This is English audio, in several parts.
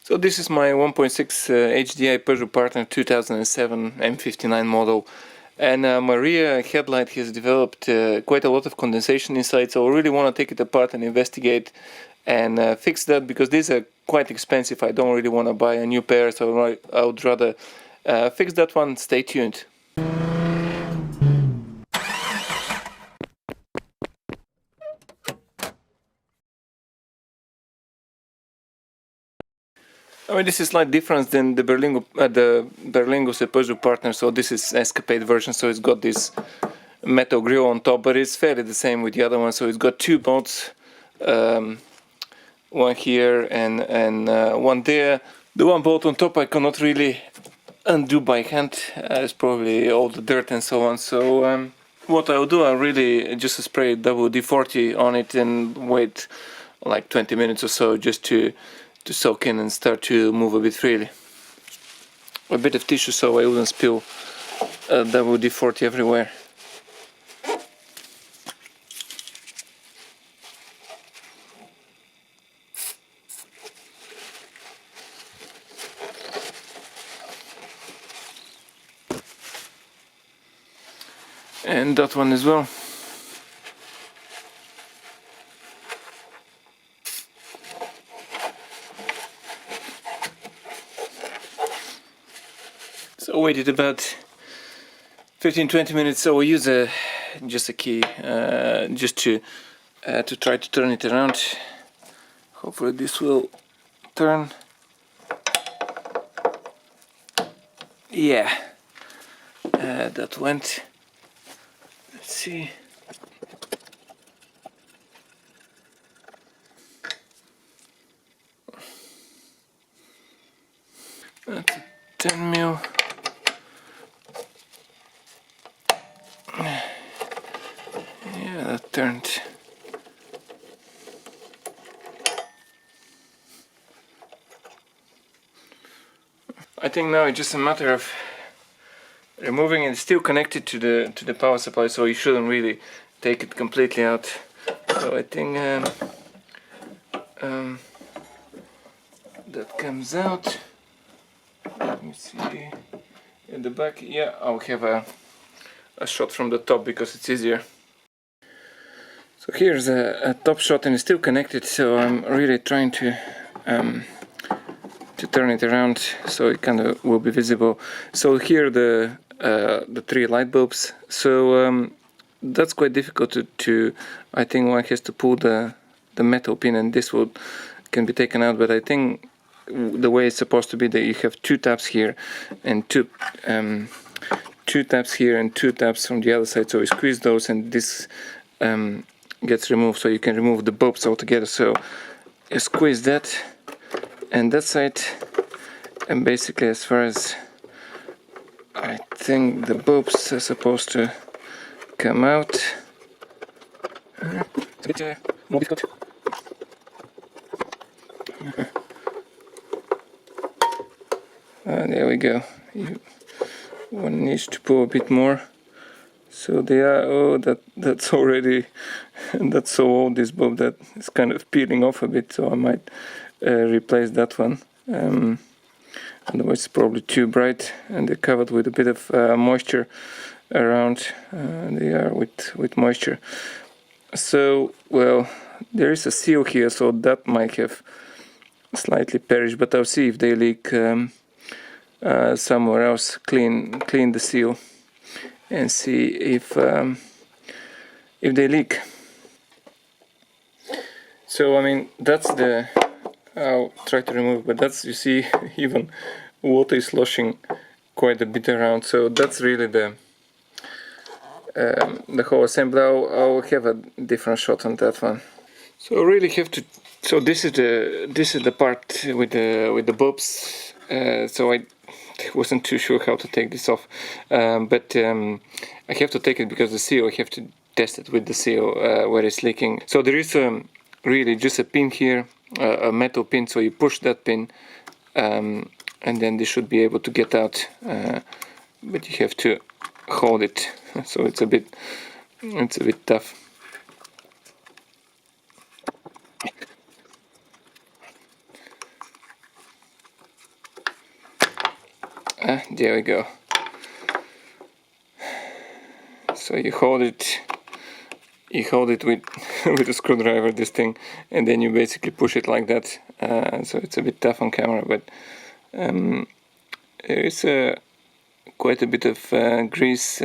So this is my 1.6 HDI Peugeot Partner 2007 M59 model, and my rear headlight has developed quite a lot of condensation inside, so I really want to take it apart and investigate and fix that, because these are quite expensive. I don't really want to buy a new pair, so I would rather fix that one. Stay tuned. I mean, this is slight difference than the Berlingo's Peugeot Partner. So this is Escapade version, so it's got this metal grille on top, but it's fairly the same with the other one. So it's got two bolts, one here and one there. The one bolt on top I cannot really undo by hand. It's probably all the dirt and so on. So what I'll do, I'll really just spray WD-40 on it and wait like 20 minutes or so just to soak in and start to move a bit freely. A bit of tissue so I wouldn't spill WD-40 everywhere. And that one as well. So I waited about 15-20 minutes, so I use just a key just to try to turn it around. Hopefully this will turn. Yeah, that went. Let's see. That's a 10 mil. Yeah, that turned. I think now it's just a matter of removing it. It's still connected to the power supply, so you shouldn't really take it completely out. So I think that comes out. Let me see in the back. Yeah, I'll have a shot from the top because it's easier. So here's a top shot, and it's still connected, so I'm really trying to turn it around so it kind of will be visible. So here the three light bulbs. So that's quite difficult to I think one has to pull the metal pin, and this can be taken out, but I think the way it's supposed to be that you have two tabs here and two tabs here and two tabs from the other side, so you squeeze those and this gets removed, so you can remove the bulbs altogether. So you squeeze that and that side, and basically as far as I think the bulbs are supposed to come out. It's a bit more difficult. There we go. One needs to pull a bit more. So they are. Oh, that's already. That's so old, this bulb, that it's kind of peeling off a bit. So I might replace that one. Otherwise, it's probably too bright, and they're covered with a bit of moisture around. They are with moisture. So, well, there is a seal here, so that might have slightly perished. But I'll see if they leak somewhere else. Clean the seal and see if they leak. So I mean, that's the. I'll try to remove, but that's, you see, even water is sloshing quite a bit around. So that's really the whole assembly. I'll have a different shot on that one. So I really have to. So this is the part with the bulbs. So I wasn't too sure how to take this off, but I have to take it because the seal. I have to test it with the seal where it's leaking. So there is really just a pin here. A metal pin, so you push that pin and then they should be able to get out, but you have to hold it, so it's a bit tough. There we go. So you hold it with with a screwdriver, this thing, and then you basically push it like that. So it's a bit tough on camera, but there is quite a bit of grease,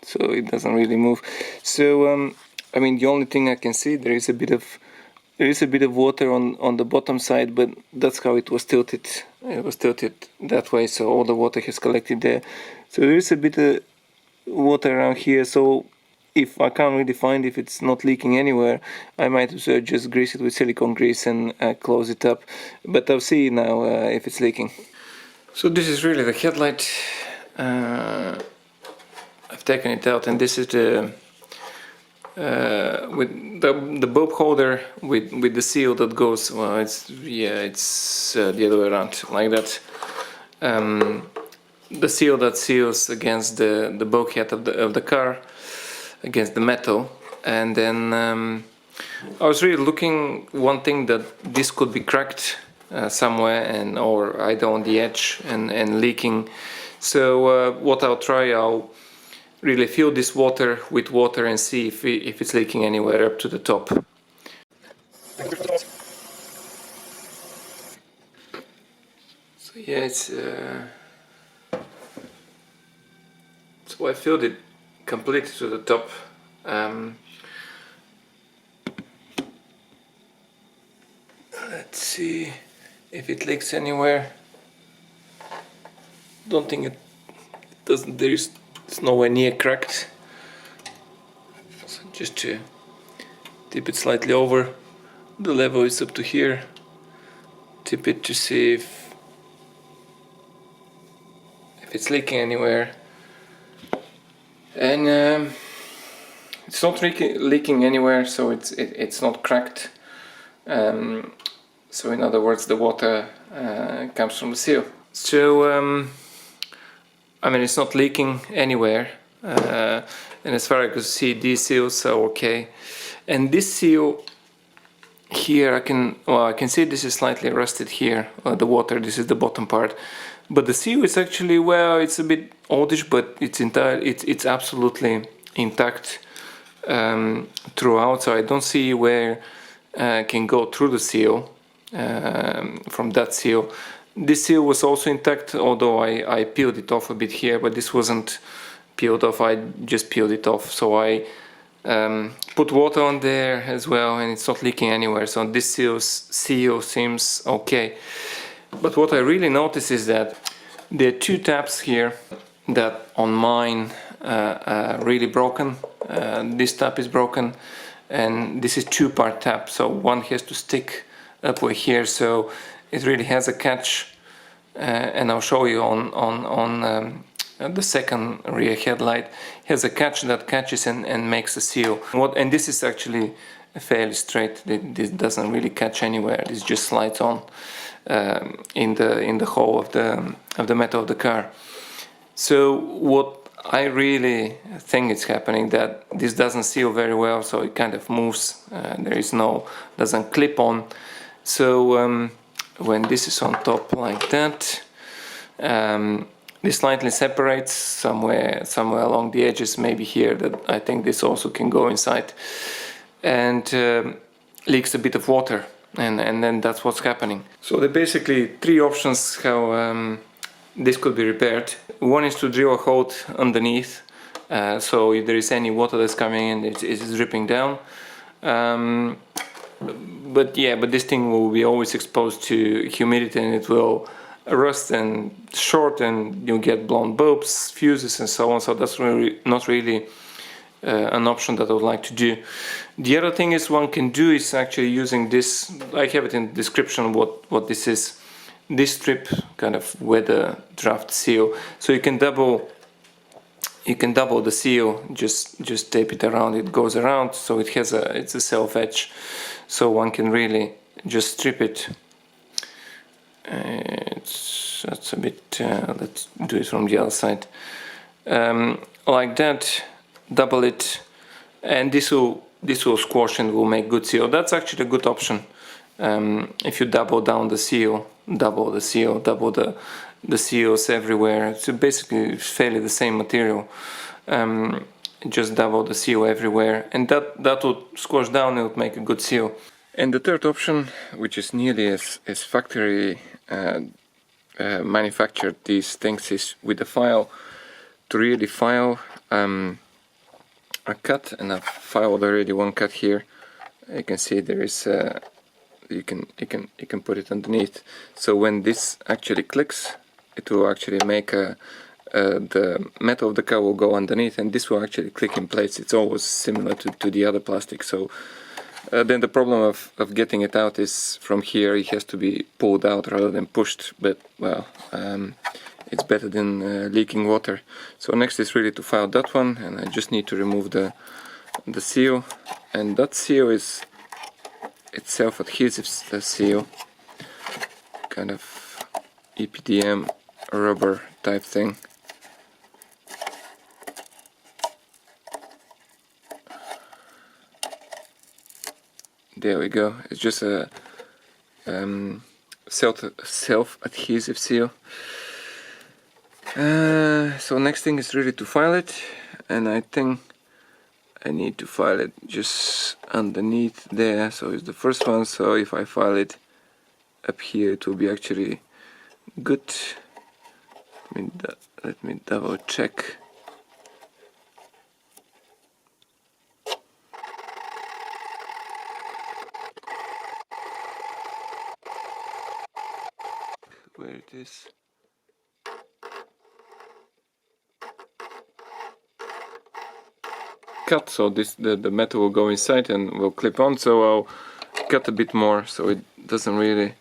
so it doesn't really move. So I mean, the only thing I can see, there is a bit of water on the bottom side, but that's how it was tilted. It was tilted that way, so all the water has collected there. So there is a bit of water around here, so if I can't really find if it's not leaking anywhere, I might just grease it with silicone grease and close it up. But I'll see now if it's leaking. So this is really the headlight. I've taken it out, and this is the with the bulb holder with the seal that goes. Well, it's the other way around, like that. The seal that seals against the bulkhead of the car, against the metal. And then I was really looking, one thing, that this could be cracked somewhere, and or either on the edge and leaking. So what I'll try, I'll really fill this water with water and see if it's leaking anywhere up to the top. So yeah, it's so I filled it completely to the top. Let's see if it leaks anywhere. Don't think it doesn't. It's nowhere near cracked. So just to tip it slightly over. The level is up to here. Tip it to see if it's leaking anywhere. And it's not leaking anywhere, so it's not cracked. So in other words, the water comes from the seal. So I mean, it's not leaking anywhere, and as far as I can see, these seals are okay. And this seal here, I can see this is slightly rusted here. The water, this is the bottom part, but the seal is actually, well, it's a bit oldish, but it's absolutely intact throughout. So I don't see where can go through the seal from that seal. This seal was also intact, although I peeled it off a bit here, but this wasn't peeled off, I just peeled it off. So I put water on there as well, and it's not leaking anywhere, so this seal seems okay. But what I really notice is that there are two tabs here that on mine are really broken. This tab is broken, and this is two-part tab, so one has to stick upward here, so it really has a catch, and I'll show you on the second rear headlight. It has a catch that catches and makes a seal. And this is actually fairly straight. This doesn't really catch anywhere. This just slides on in the hole of the metal of the car. So what I really think is happening, that this doesn't seal very well, so it kind of moves. Doesn't clip on. So when this is on top like that, this slightly separates somewhere along the edges, maybe here, that I think this also can go inside, and leaks a bit of water, and then that's what's happening. So there are basically three options how this could be repaired. One is to drill a hole underneath, so if there is any water that's coming in, it's dripping down. But this thing will be always exposed to humidity, and it will rust and short, and you'll get blown bulbs, fuses, and so on. So that's not really an option that I would like to do. The other thing is one can do is actually using this. I have it in the description what this is. This strip, kind of weather draft seal. So you can double the seal. Just tape it around. It goes around, so it's a self edge. So one can really just strip it. That's a bit. Let's do it from the other side, like that. Double it, and this will squash and will make good seal. That's actually a good option. If you double down the seal, double the the seals everywhere. So basically it's fairly the same material, just double the seal everywhere, and that would squash down, it would make a good seal. And the third option, which is nearly as factory manufactured these things, is with the file, to really file a cut, and I've filed already one cut here. You can see there is you can put it underneath, so when this actually clicks, it will actually make the metal of the car will go underneath, and this will actually click in place. It's always similar to the other plastic. So then the problem of getting it out is from here it has to be pulled out rather than pushed, but well, it's better than leaking water. So next is really to file that one, and I just need to remove the seal, and that seal is it's self-adhesive seal, kind of EPDM rubber type thing. There we go. It's just a self-adhesive seal. So next thing is really to file it, and I think I need to file it just underneath there. So it's the first one, so if I file it up here it will be actually good. Let me double check. Where it is. Cut, so the metal will go inside and will clip on, so I'll cut a bit more so it doesn't really,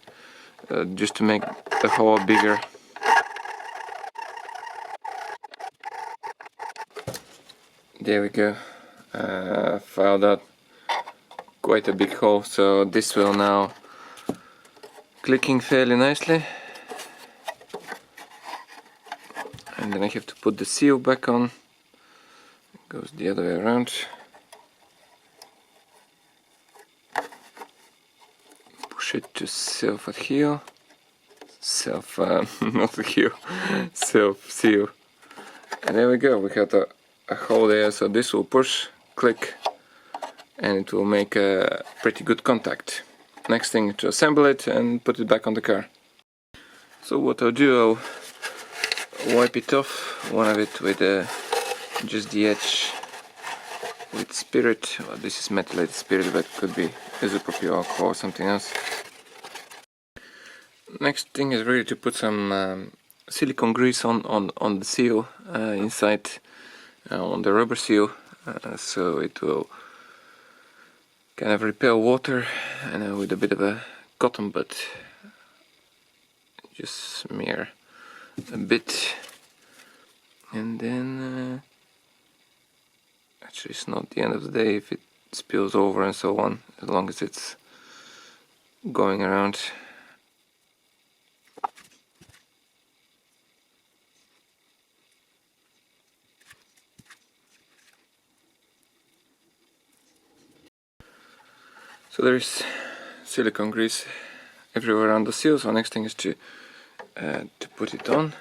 just to make the hole bigger. There we go. Filed out quite a big hole, so this will now clicking fairly nicely, and then I have to put the seal back on. It goes the other way around. Push it to self-adhere, not adhere, self-seal, and there we go. We got a hole there, so this will push, click, and it will make a pretty good contact. Next thing to assemble it and put it back on the car. So what I'll do, I'll wipe it off, one of it with just the edge with spirit. Well, this is methylated spirit, but could be isopropyl alcohol or something else. Next thing is really to put some silicone grease on the seal inside, on the rubber seal, so it will kind of repel water, and with a bit of a cotton bud just smear a bit, and then actually it's not the end of the day if it spills over and so on, as long as it's going around. So there is silicone grease everywhere around the seal, so next thing is to put it on.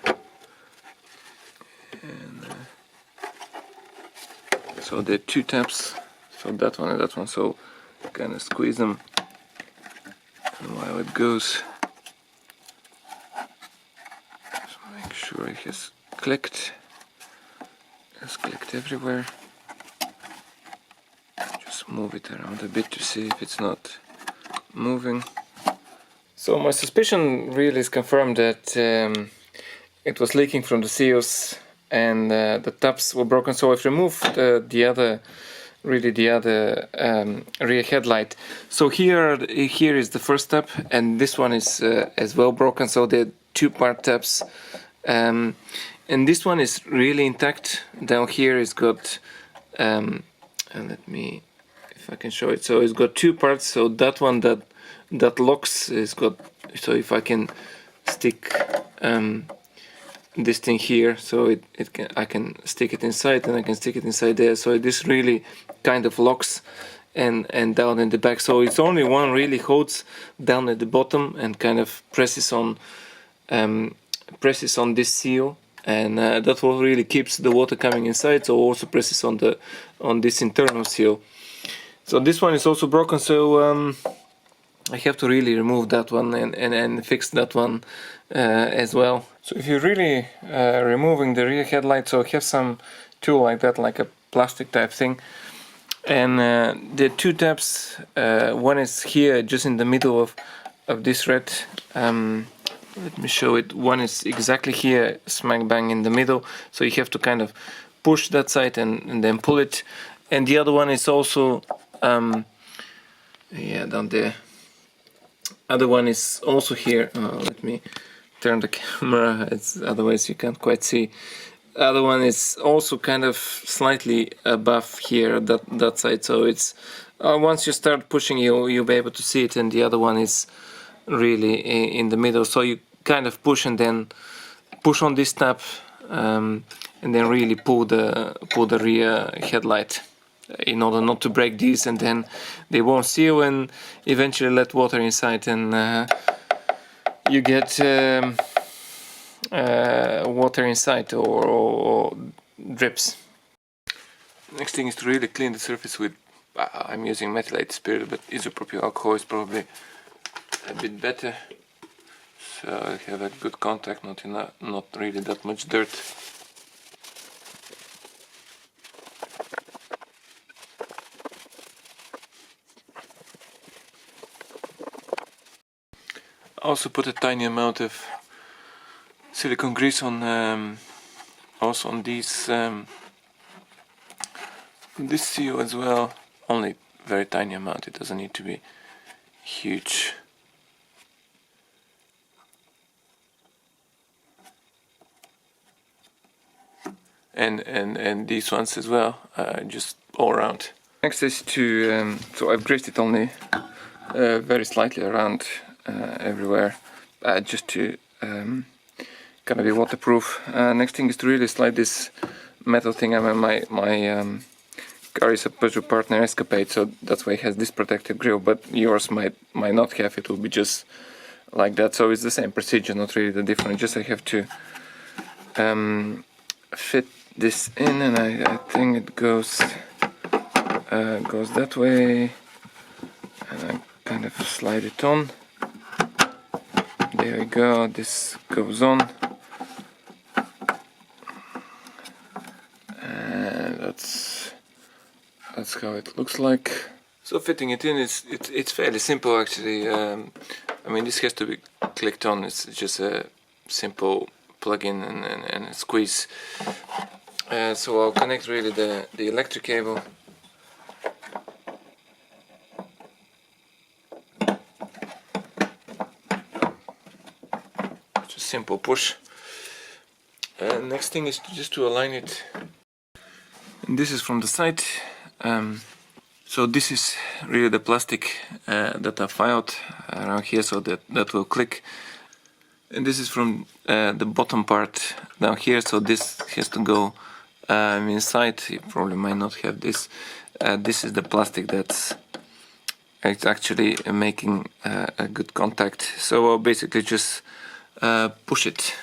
And, so there are two taps, so that one and that one, so kind of squeeze them, and while it goes, just make sure it has clicked. It's clicked everywhere. Move it around a bit to see if it's not moving. So my suspicion really is confirmed that it was leaking from the seals, and the tabs were broken. So I've removed the other rear headlight. So here is the first tab, and this one is as well broken. So they're two-part tabs, and this one is really intact. Down here it's got and let me, if I can show it, so it's got two parts. So that one that locks is got, so if I can stick this thing here, so I can stick it inside, and I can stick it inside there, so this really kind of locks and down in the back. So it's only one really holds down at the bottom and kind of presses on presses on this seal, and that what really keeps the water coming inside. So also presses on this internal seal. So this one is also broken, so I have to really remove that one and fix that one as well. So if you're really removing the rear headlight, so have some tool like that, like a plastic type thing, and the two tabs, one is here just in the middle of this red, let me show it. One is exactly here, smack bang in the middle, so you have to kind of push that side and then pull it. And the other one is also yeah, down there. Other one is also here. Let me turn the camera, otherwise you can't quite see. Other one is also kind of slightly above here, that side. So it's once you start pushing, you'll be able to see it, and the other one is really in the middle. So you kind of push and then push on this tab, and then really pull the rear headlight, in order not to break these, and then they won't seal and eventually let water inside, and you get water inside or drips. Next thing is to really clean the surface with, I'm using methylated spirit, but isopropyl alcohol is probably a bit better, so I have a good contact, not really that much dirt. Also put a tiny amount of silicone grease on, also on these, this seal as well. Only very tiny amount. It doesn't need to be huge. And these ones as well, just all around. Next is to, so I've greased it only very slightly around everywhere, just to kind of be waterproof. Next thing is to really slide this metal thing. I mean, my car is a Peugeot Partner Escapade, so that's why it has this protective grille, but yours might not have. It will be just like that. So it's the same procedure, not really the different. Just I have to fit this in, and I think it goes that way, and I kind of slide it on. There we go. This goes on, and that's how it looks like. So fitting it in it's fairly simple actually. I mean, this has to be clicked on. It's just a simple plug-in and a squeeze. So I'll connect really the electric cable. Just simple push. Next thing is just to align it. And this is from the side. So this is really the plastic that I filed around here, so that will click. And this is from the bottom part down here, so this has to go inside. You probably might not have this. This is the plastic that's actually making a good contact. So I'll basically just push it.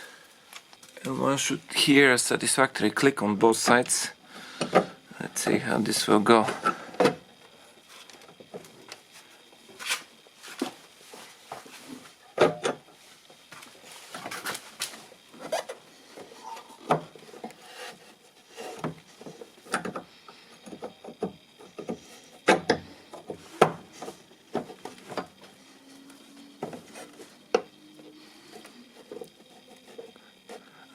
And one should hear a satisfactory click on both sides. Let's see how this will go.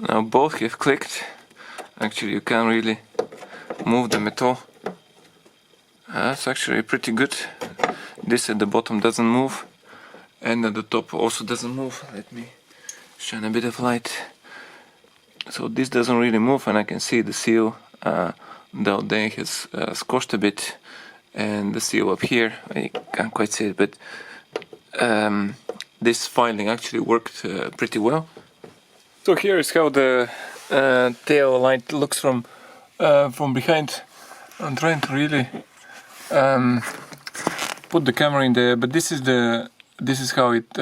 Now both have clicked. Actually, you can't really move them at all. That's actually pretty good. This at the bottom doesn't move, and at the top also doesn't move. Let me shine a bit of light. So this doesn't really move, and I can see the seal down there has squashed a bit, and the seal up here, I can't quite see it, but this filing actually worked pretty well. So here is how the tail light looks from behind. I'm trying to really put the camera in there, but this is how it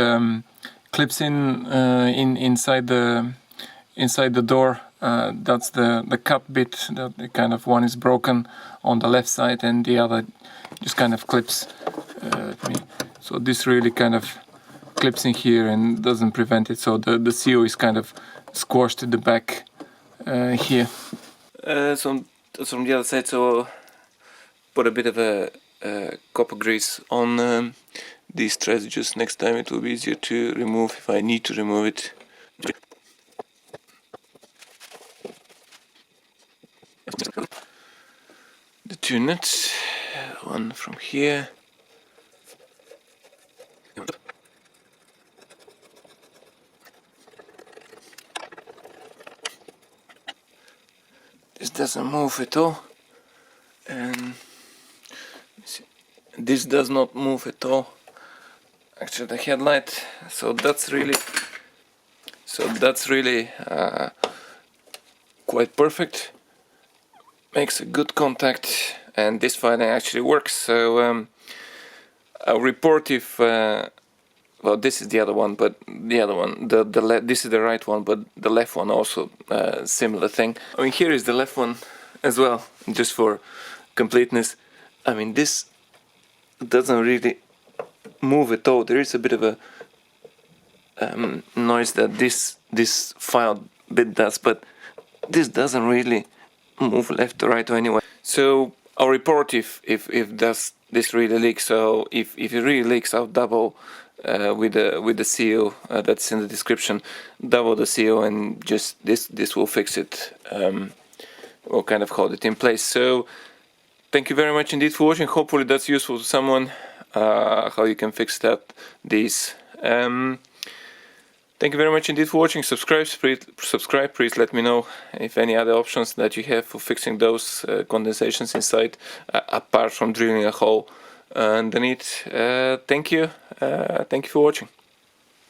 clips inside the door. That's the cut bit. The kind of one is broken on the left side, and the other just kind of clips. So this really kind of clips in here and doesn't prevent it. So the CO is kind of squashed to the back here. So that's from the other side. So put a bit of a copper grease on these threads. Just next time it will be easier to remove if I need to remove it. The two nuts, one from here. This doesn't move at all, and this does not move at all. Actually, the headlight. So that's really quite perfect. Makes a good contact, and this firing actually works. So I'll report if. Well, this is the other one, but the other one, this is the right one, but the left one also similar thing. I mean, here is the left one as well, just for completeness. I mean, this doesn't really move at all. There is a bit of a noise that this file bit does, but this doesn't really move left or right or anywhere. So I'll report if this really leaks. So if it really leaks, I'll double with the CO that's in the description. Double the CO, and just this will fix it. Will kind of hold it in place. So thank you very much indeed for watching. Hopefully that's useful to someone. How you can fix these. Thank you very much indeed for watching. Subscribe, please let me know if any other options that you have for fixing those condensations inside, apart from drilling a hole underneath. Thank you for watching.